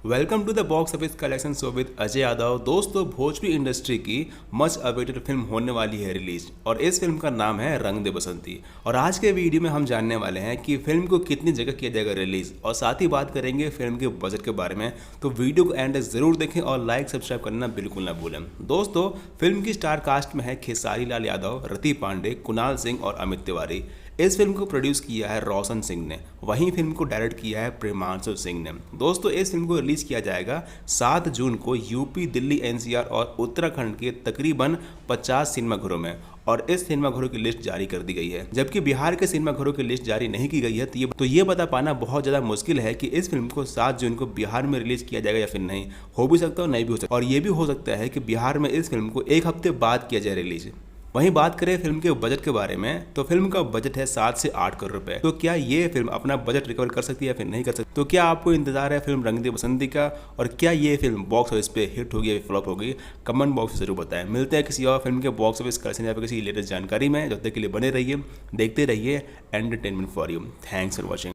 Welcome to the box office collection show with Ajay Yadav. दोस्तों, Bhojpuri industry की much awaited film होने वाली है रिलीज और इस फिल्म का नाम है रंग दे बसंती। और आज के वीडियो में हम जानने वाले हैं कि फिल्म को कितनी जगह किया जाएगा रिलीज और साथ ही बात करेंगे फिल्म के बजट के बारे में। तो वीडियो को एंड तक जरूर देखें और लाइक सब्सक्राइब करना बिल्कुल ना भूलें। दोस्तों, फिल्म की स्टार कास्ट में है खेसारी लाल यादव, रति पांडे, कुणाल सिंह और अमित तिवारी। इस फिल्म को प्रोड्यूस किया है रोशन सिंह ने, वहीं फिल्म को डायरेक्ट किया है प्रेमांशु सिंह ने। दोस्तों, इस फिल्म को रिलीज किया जाएगा 7 जून को यूपी, दिल्ली, एनसीआर और उत्तराखंड के तकरीबन 50 सिनेमाघरों में। और इस सिनेमाघरों की लिस्ट जारी कर दी गई है, जबकि बिहार के सिनेमाघरों की लिस्ट जारी नहीं की गई है। तो ये बता पाना बहुत ज़्यादा मुश्किल है कि इस फिल्म को 7 जून को बिहार में रिलीज किया जाएगा या फिर नहीं। हो भी सकता है, नहीं भी हो सकता, और ये भी हो सकता है कि बिहार में इस फिल्म को एक हफ्ते बाद किया जाए रिलीज। वहीं बात करें फिल्म के बजट के बारे में, तो फिल्म का बजट है 7 से 8 करोड़ रुपए। तो क्या ये फिल्म अपना बजट रिकवर कर सकती है या फिर नहीं कर सकती? तो क्या आपको इंतजार है फिल्म रंग दे बसंती का, और क्या ये फिल्म बॉक्स ऑफिस पे हिट होगी या फ्लॉप होगी? कमेंट बॉक्स में जरूर बताएं। मिलते हैं किसी और फिल्म के बॉक्स ऑफिस कलेक्शन या फिर किसी लेटेस्ट जानकारी में। जब तक के लिए बने रहिए, देखते रहिए entertainment for you. Thanks for watching.